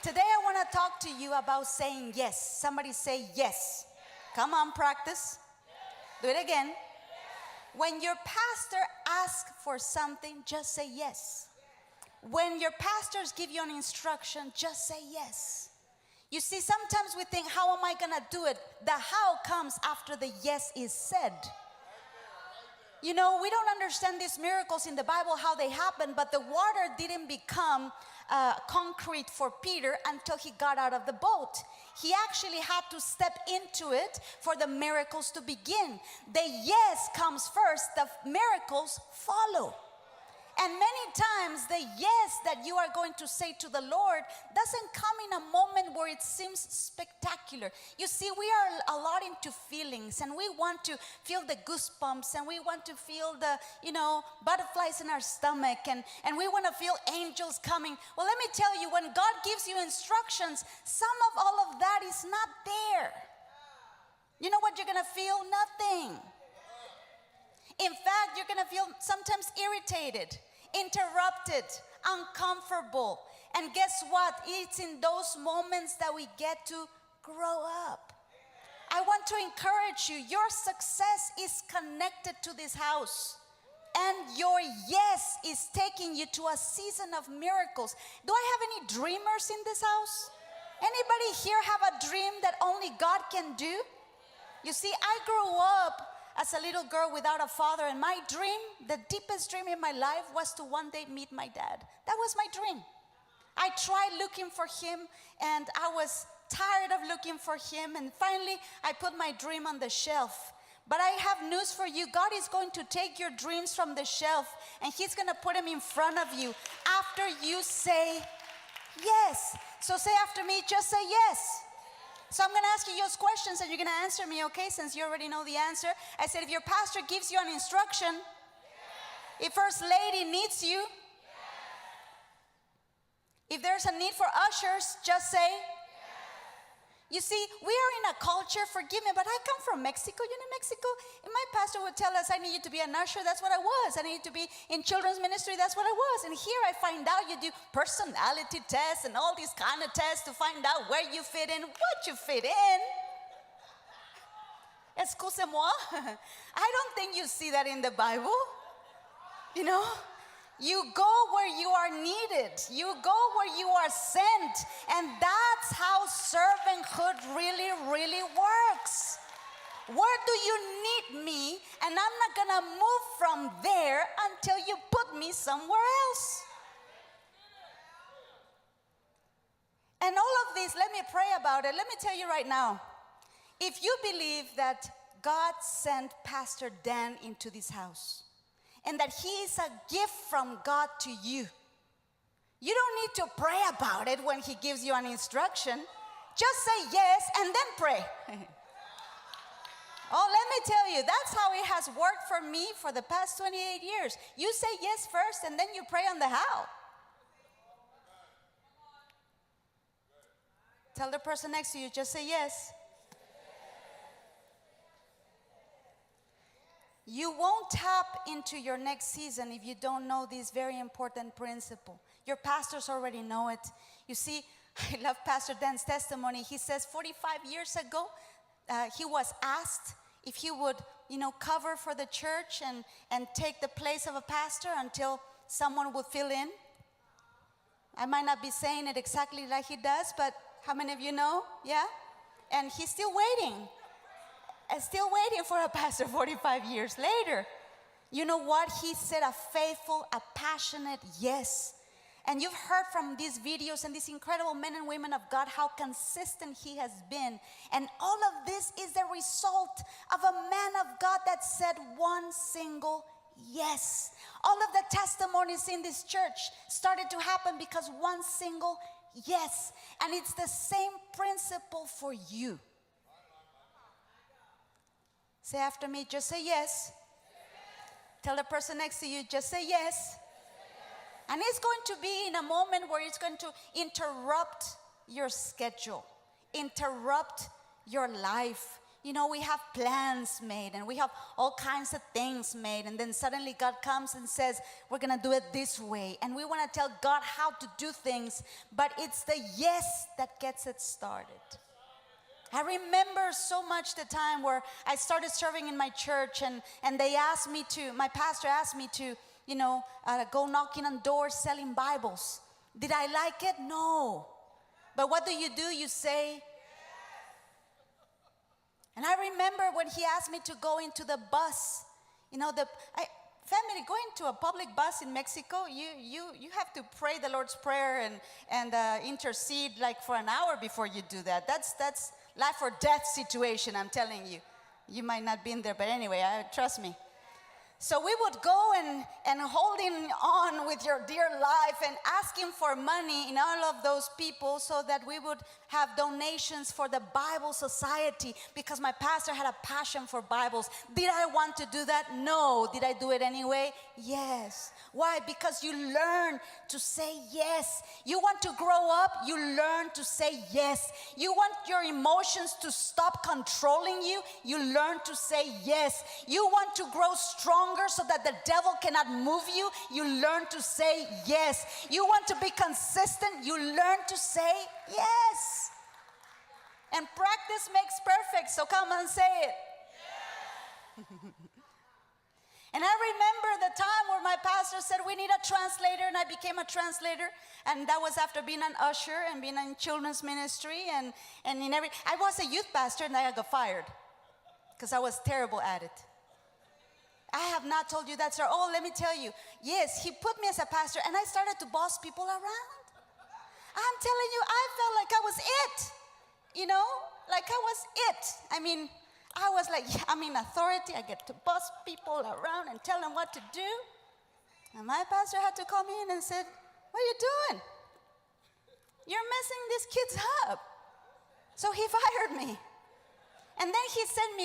Today I want to talk to you about saying yes. Somebody say yes. Come on, practice. Do it again. When your pastor asks for something, just say yes. When your pastors give you an instruction, just say yes. You see, sometimes we think, how am I going to do it? The how comes after the yes is said. You know, we don't understand these miracles in the Bible, how they happen, but the water didn't become concrete for Peter until he got out of the boat. He actually had to step into it for the miracles to begin. The yes comes first, the miracles follow. And many times the yes that you are going to say to the Lord doesn't come in a moment where it seems spectacular. You see, we are a lot into feelings, and we want to feel the goosebumps, and we want to feel the, butterflies in our stomach, and we want to feel angels coming. Well, let me tell you, when God gives you instructions, some of all of that is not there. You know what you're going to feel? Nothing. In fact, you're going to feel sometimes irritated, interrupted, uncomfortable. And guess what? It's in those moments that we get to grow up. I want to encourage you. Your success is connected to this house. And your yes is taking you to a season of miracles. Do I have any dreamers in this house? Anybody here have a dream that only God can do? You see, I grew up as a little girl without a father, and my dream, the deepest dream in my life, was to one day meet my dad. That was my dream. I tried looking for him, and I was tired of looking for him, and finally I put my dream on the shelf. But I have news for you. God is going to take your dreams from the shelf, and he's going to put them in front of you after you say yes. So say after me, just say yes. So I'm going to ask you those questions, and you're going to answer me, okay, since you already know the answer. I said, if your pastor gives you an instruction, yes. If First Lady needs you, yes. If there's a need for ushers, just say, yes. You see, we are in a culture, forgive me, but I come from Mexico. You know Mexico? And my pastor would tell us, I need you to be an usher. That's what I was. I need you to be in children's ministry. That's what I was. And here I find out you do personality tests and all these kind of tests to find out where you fit in, what you fit in. Excusez-moi. I don't think you see that in the Bible. You know? You go where you are needed. You go where you are sent. And that's how servanthood really, really works. Where do you need me? And I'm not going to move from there until you put me somewhere else. And all of this, let me pray about it. Let me tell you right now. If you believe that God sent Pastor Dan into this house, and that he is a gift from God to you, you don't need to pray about it when he gives you an instruction. Just say yes and then pray. Oh, let me tell you, that's how it has worked for me for the past 28 years. You say yes first, and then you pray on the how. Tell the person next to you, just say yes. You won't tap into your next season if you don't know this very important principle. Your pastors already know it. You see, I love Pastor Dan's testimony. He says 45 years ago, he was asked if he would, cover for the church and take the place of a pastor until someone would fill in. I might not be saying it exactly like he does, but how many of you know? Yeah? And he's still waiting. Still waiting for a pastor 45 years later. You know what? He said a faithful, a passionate yes. And you've heard from these videos and these incredible men and women of God how consistent he has been. And all of this is the result of a man of God that said one single yes. All of the testimonies in this church started to happen because one single yes. And it's the same principle for you. Say after me, just say yes. Tell the person next to you, just say yes. And it's going to be in a moment where it's going to interrupt your schedule, interrupt your life. we have plans made and we have all kinds of things made, and then suddenly God comes and says, we're going to do it this way. And we want to tell God how to do things, but it's the yes that gets it started. I remember so much the time where I started serving in my church, and they asked me to, my pastor asked me to, go knocking on doors selling Bibles. Did I like it? No. But what do? You say. And I remember when he asked me to go into the bus, family, going to a public bus in Mexico, you have to pray the Lord's Prayer and intercede like for an hour before you do that. That's life or death situation, I'm telling you. You might not be in there, but anyway, trust me. So we would go and holding on with your dear life and asking for money in all of those people so that we would have donations for the Bible Society, because my pastor had a passion for Bibles. Did I want to do that? No. Did I do it anyway? Yes. Why? Because you learn to say yes. You want to grow up, you learn to say yes. You want your emotions to stop controlling you, you learn to say yes. You want to grow stronger so that the devil cannot move you, you learn to say yes. You want to be consistent, you learn to say yes. And practice makes perfect, so come and say it. Yes. And I remember the time where my pastor said, we need a translator, and I became a translator. And that was after being an usher and being in children's ministry and I was a youth pastor, and I got fired because I was terrible at it. I have not told you that, sir. Oh, let me tell you. Yes, he put me as a pastor, and I started to boss people around. I'm telling you, I felt like I was it. Like I was it. I was like, I'm in authority. I get to boss people around and tell them what to do. And my pastor had to call me in and said, what are you doing? You're messing these kids up. So he fired me. And then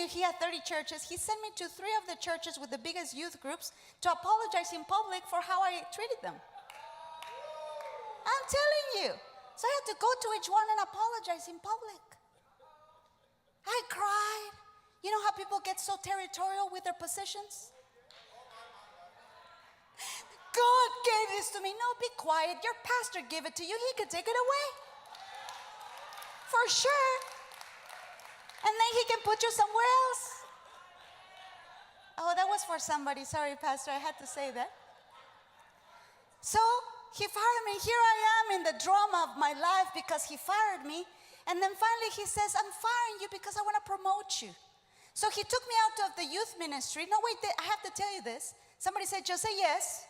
he had 30 churches. He sent me to 3 of the churches with the biggest youth groups to apologize in public for how I treated them. I'm telling you. So I had to go to each one and apologize in public. I cried. You know how people get so territorial with their positions? God gave this to me. No, be quiet. Your pastor gave it to you. He could take it away. For sure. And then he can put you somewhere else. Oh, that was for somebody. Sorry, Pastor, I had to say that. So he fired me. Here I am in the drama of my life because he fired me. And then finally he says, I'm firing you because I want to promote you. So he took me out of the youth ministry. No, wait, I have to tell you this. Somebody said, just say yes.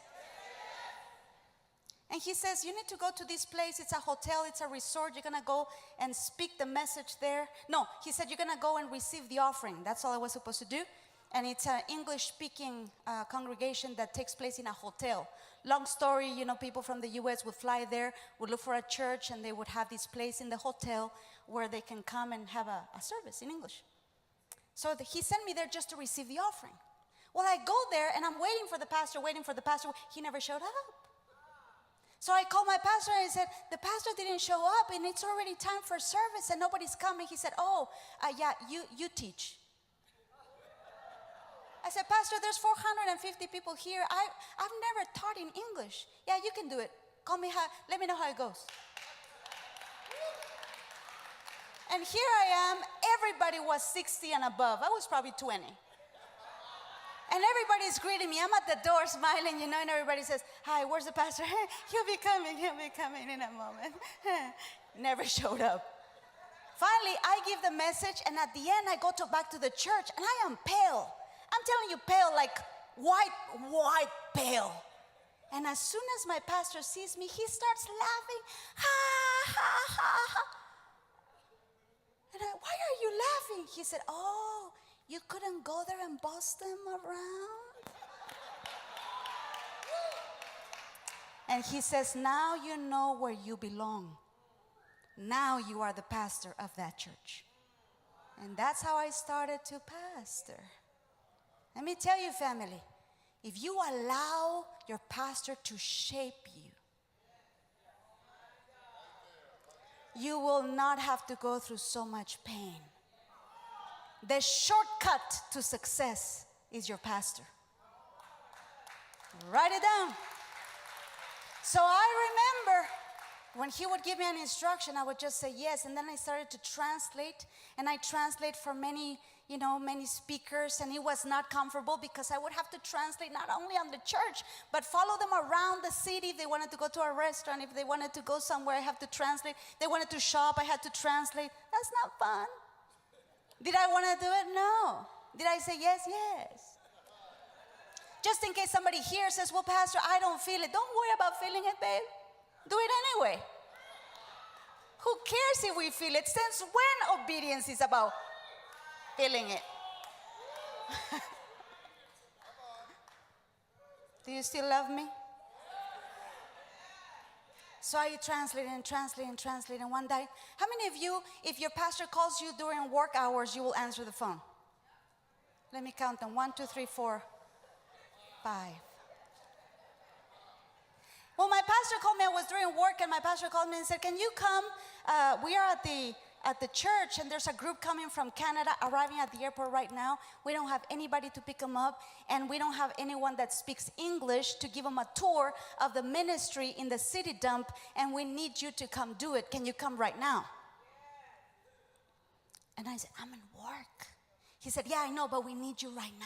And he says, you need to go to this place. It's a hotel, it's a resort. You're going to go and speak the message there. No, he said, you're going to go and receive the offering. That's all I was supposed to do. And it's an English-speaking congregation that takes place in a hotel. Long story, people from the U.S. would fly there, would look for a church, and they would have this place in the hotel where they can come and have a service in English. So he sent me there just to receive the offering. Well, I go there, and I'm waiting for the pastor. He never showed up. So I called my pastor, and I said, the pastor didn't show up, and it's already time for service, and nobody's coming. He said, yeah, you teach. I said, Pastor, there's 450 people here. I've never taught in English. Yeah, you can do it. Call me, let me know how it goes. And here I am. Everybody was 60 and above. I was probably 20. And everybody's greeting me. I'm at the door smiling, and everybody says, hi, where's the pastor? He'll be coming in a moment. Never showed up. Finally, I give the message, and at the end, I go back to the church, and I am pale. I'm telling you, pale, like white pale. And as soon as my pastor sees me, he starts laughing. Ha, ha, ha, ha. And why are you laughing? He said, oh, you couldn't go there and boss them around? And he says, now you know where you belong. Now you are the pastor of that church. And that's how I started to pastor. Let me tell you, family, if you allow your pastor to shape you, you will not have to go through so much pain. The shortcut to success is your pastor. Write it down. So I remember when he would give me an instruction, I would just say yes. And then I started to translate. And I translate for many speakers. And it was not comfortable because I would have to translate not only on the church, but follow them around the city. If they wanted to go to a restaurant, if they wanted to go somewhere, I have to translate. They wanted to shop, I had to translate. That's not fun. Did I want to do it? No. Did I say yes? Yes. Just in case somebody here says, well, Pastor, I don't feel it. Don't worry about feeling it, babe. Do it anyway. Who cares if we feel it? Since when obedience is about feeling it? Do you still love me? So I translate and translate and translate. And one day, how many of you, if your pastor calls you during work hours, you will answer the phone? Let me count them. 1, 2, 3, 4, 5. Well, my pastor called me. I was doing work, and my pastor called me and said, can you come? We are at the church, and there's a group coming from Canada arriving at the airport right now. We don't have anybody to pick them up, and we don't have anyone that speaks English to give them a tour of the ministry in the city dump, and we need you to come do it. Can you come right now? And I said, I'm in work. He said, yeah, I know, but we need you right now.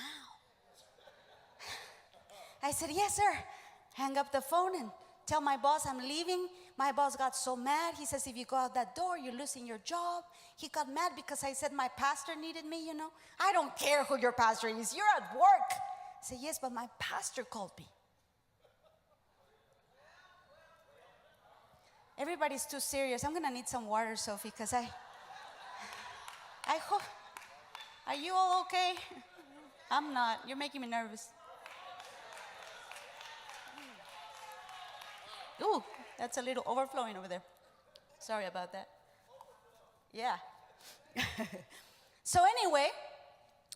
I said, yes, sir. Hang up the phone and tell my boss I'm leaving. My boss got so mad. He says, if you go out that door, you're losing your job. He got mad because I said my pastor needed me, you know. I don't care who your pastor is. You're at work. I said, yes, but my pastor called me. Everybody's too serious. I'm going to need some water, Sophie, because I hope. Are you all okay? I'm not. You're making me nervous. Ooh, that's a little overflowing over there. Sorry about that. Yeah. So anyway,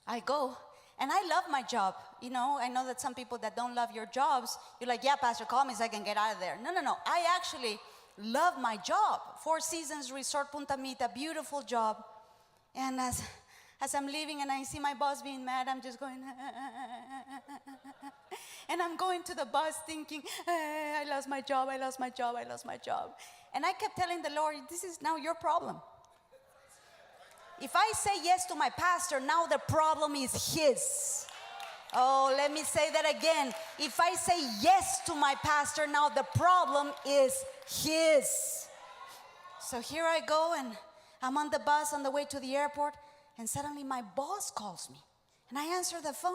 I go, and I love my job. You know, I know that some people that don't love your jobs, you're like, yeah, Pastor, call me so I can get out of there. No. I actually love my job. 4 Seasons Resort Punta Mita, beautiful job. And as I'm leaving and I see my boss being mad, I'm just going, and I'm going to the bus thinking, I lost my job. And I kept telling the Lord, this is now your problem. If I say yes to my pastor, now the problem is his. Oh, let me say that again. If I say yes to my pastor, now the problem is his. So here I go, and I'm on the bus on the way to the airport. And suddenly my boss calls me. And I answer the phone.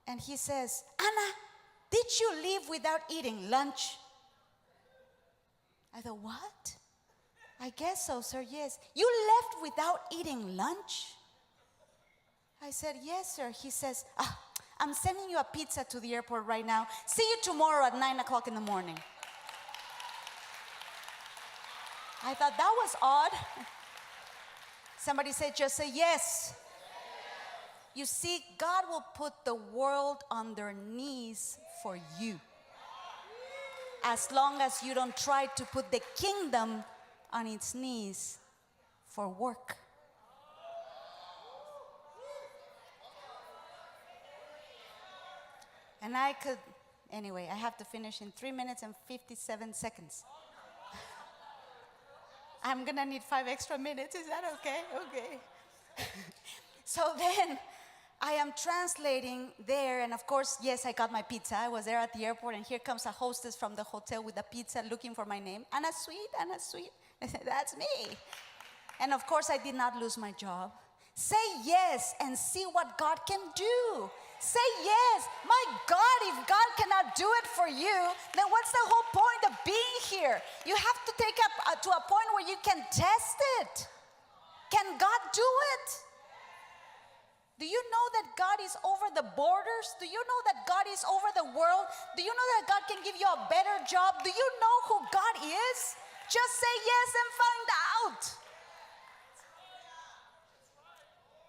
And he says, Anna, did you leave without eating lunch? I thought, what? I guess so, sir, yes. You left without eating lunch? I said, yes, sir. He says, I'm sending you a pizza to the airport right now. See you tomorrow at 9 o'clock in the morning. I thought that was odd. Somebody said, just say yes. You see, God will put the world on their knees for you. As long as you don't try to put the kingdom on its knees for work. And I have to finish in 3 minutes and 57 seconds. I'm going to need 5 extra minutes. Is that okay? Okay. So then I am translating there. And of course, yes, I got my pizza. I was there at the airport. And here comes a hostess from the hotel with a pizza looking for my name. Anna Sweet, Anna Sweet. I said, that's me. And of course, I did not lose my job. Say yes and see what God can do. Say yes. My God, if God cannot do it for you, then what's the whole point of being here? You have to take up to a point where you can test it. Can God do it? Do you know that God is over the borders? Do you know that God is over the world? Do you know that God can give you a better job? Do you know who God is? Just say yes and find out.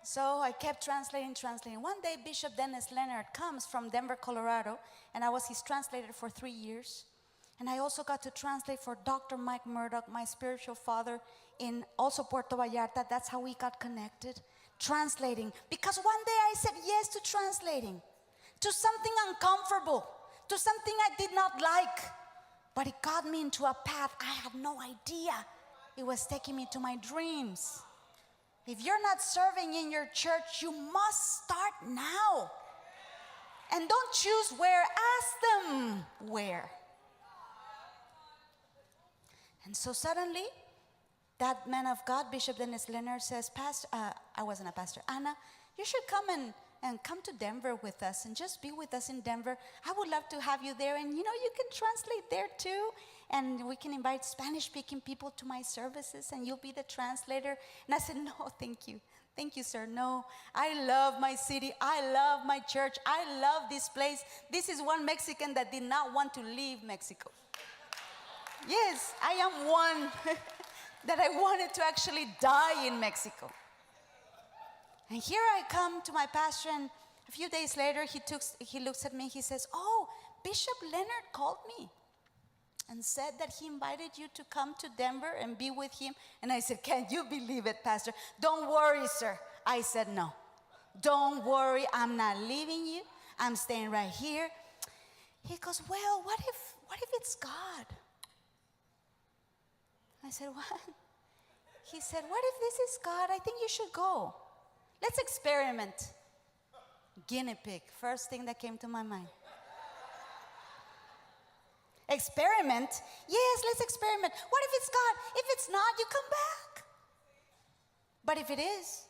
So I kept translating. One day, Bishop Dennis Leonard comes from Denver, Colorado, and I was his translator for 3 years. And I also got to translate for Dr. Mike Murdoch, my spiritual father, in also Puerto Vallarta. That's how we got connected. translating. Because one day I said yes to translating, to something uncomfortable, to something I did not like. But it got me into a path I had no idea. It was taking me to my dreams. If you're not serving in your church, you must start now. And don't choose where, ask them where. And so suddenly, that man of God, Bishop Dennis Leonard, says, Pastor, I wasn't a pastor, Anna, you should come and come to Denver with us and just be with us in Denver. I would love to have you there. And you can translate there too. And we can invite Spanish-speaking people to my services and you'll be the translator. And I said, no, thank you. Thank you, sir. No, I love my city. I love my church. I love this place. This is one Mexican that did not want to leave Mexico. Yes, I am one that I wanted to actually die in Mexico. And here I come to my pastor, and a few days later, he looks at me, he says, oh, Bishop Leonard called me and said that he invited you to come to Denver and be with him. And I said, can you believe it, Pastor? Don't worry, sir. I said, no. Don't worry, I'm not leaving you. I'm staying right here. He goes, well, what if it's God? I said, what? He said, what if this is God? I think you should go. Let's experiment. Guinea pig, first thing that came to my mind. Experiment? Yes, let's experiment. What if it's God? If it's not, you come back. But if it is,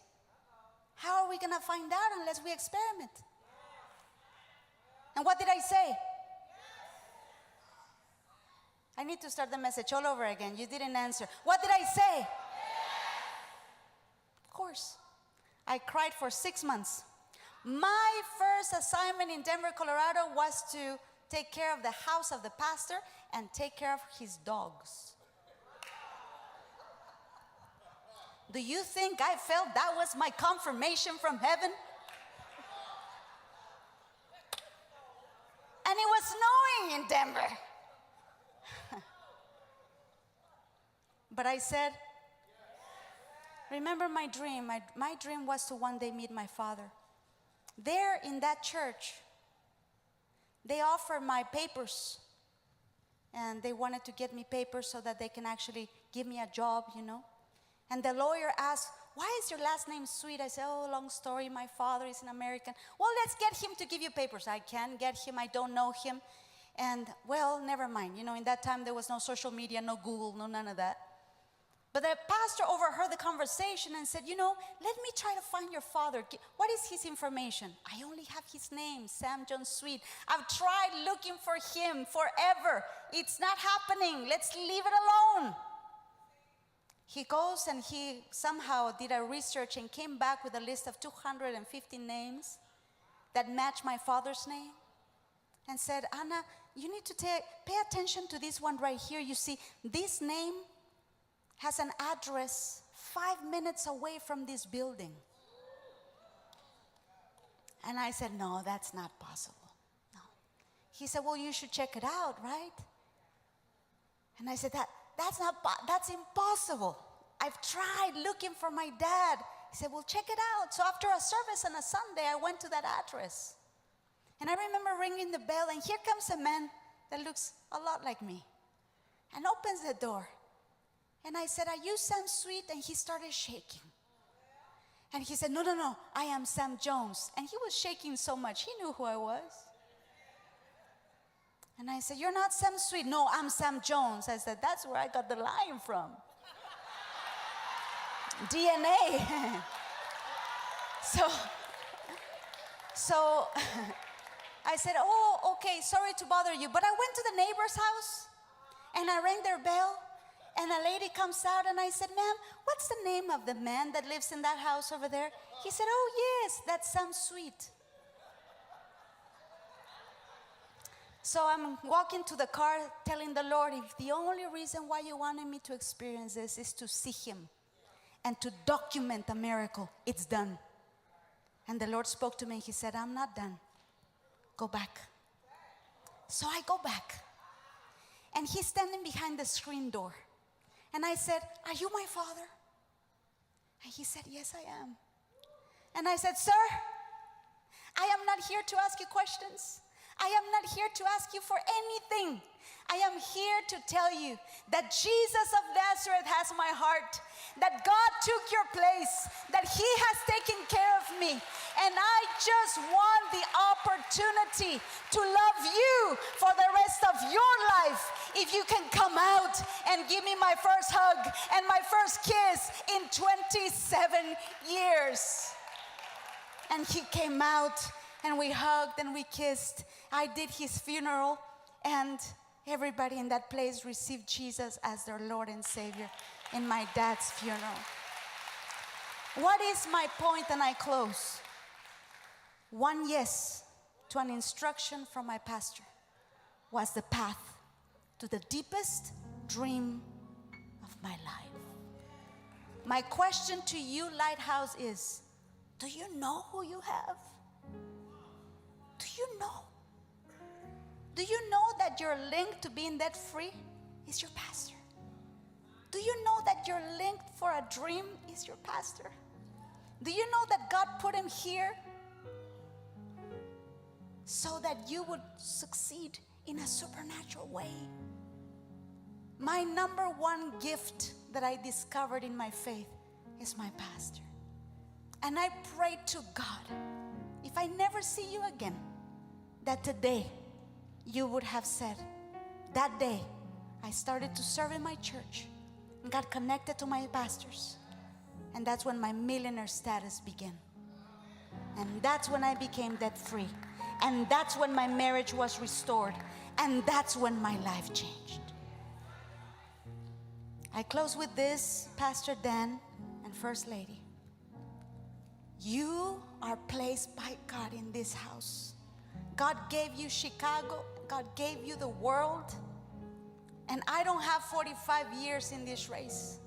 how are we going to find out unless we experiment? And what did I say? I need to start the message all over again. You didn't answer. What did I say? Of course. I cried for 6 months. My first assignment in Denver, Colorado was to take care of the house of the pastor and take care of his dogs. Do you think I felt that was my confirmation from heaven? And it was snowing in Denver. But I said, remember my dream. My dream was to one day meet my father. There in that church, they offered my papers. And they wanted to get me papers so that they can actually give me a job, And the lawyer asked, why is your last name Sweet? I said, oh, long story. My father is an American. Well, let's get him to give you papers. I can't get him. I don't know him. And, well, never mind. In that time, there was no social media, no Google, no none of that. But the pastor overheard the conversation and said, let me try to find your father. What is his information? I only have his name, Sam John Sweet. I've tried looking for him forever. It's not happening. Let's leave it alone. He goes and he somehow did a research and came back with a list of 250 names that match my father's name and said, Anna, you need to pay attention to this one right here. You see, this name has an address 5 minutes away from this building. And I said, no, that's not possible. No. He said, well, you should check it out, right? And I said, that's impossible. I've tried looking for my dad. He said, well, check it out. So after a service on a Sunday, I went to that address. And I remember ringing the bell, and here comes a man that looks a lot like me and opens the door. And I said, are you Sam Sweet? And he started shaking. And he said, no, I am Sam Jones. And he was shaking so much, he knew who I was. And I said, you're not Sam Sweet. No, I'm Sam Jones. I said, that's where I got the line from. DNA. So I said, oh, okay, sorry to bother you. But I went to the neighbor's house and I rang their bell. And a lady comes out and I said, ma'am, what's the name of the man that lives in that house over there? He said, oh, yes, that's Sam Sweet. So I'm walking to the car telling the Lord, if the only reason why you wanted me to experience this is to see him and to document a miracle, it's done. And the Lord spoke to me and he said, I'm not done. Go back. So I go back. And he's standing behind the screen door. And I said, are you my father? And he said, yes, I am. And I said, sir, I am not here to ask you questions. I am not here to ask you for anything. I am here to tell you that Jesus of Nazareth has my heart, that God took your place, that He has taken care of me. And I just want the opportunity to love you for the rest of your life. If you can come out and give me my first hug and my first kiss in 27 years. And he came out and we hugged and we kissed. I did his funeral, and everybody in that place received Jesus as their Lord and Savior in my dad's funeral. What is my point? And I close. One yes to an instruction from my pastor was the path to the deepest dream of my life. My question to you, Lighthouse, is, do you know who you have? Do you know? Do you know that your link to being debt free is your pastor? Do you know that your link for a dream is your pastor? Do you know that God put him here so that you would succeed in a supernatural way? My number one gift that I discovered in my faith is my pastor. And I pray to God, if I never see you again, that today you would have said, that day I started to serve in my church and got connected to my pastors. And that's when my millionaire status began. And that's when I became debt free. And that's when my marriage was restored. And that's when my life changed. I close with this, Pastor Dan and First Lady. You are placed by God in this house. God gave you Chicago. God gave you the world. And I don't have 45 years in this race.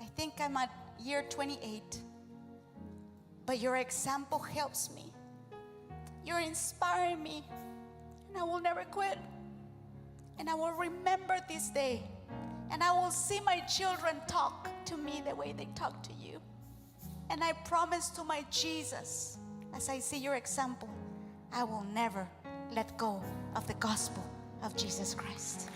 I think I'm at year 28. But your example helps me. You're inspiring me. And I will never quit. And I will remember this day. And I will see my children talk to me the way they talk to you. And I promise to my Jesus, as I see your example, I will never let go of the gospel of Jesus Christ.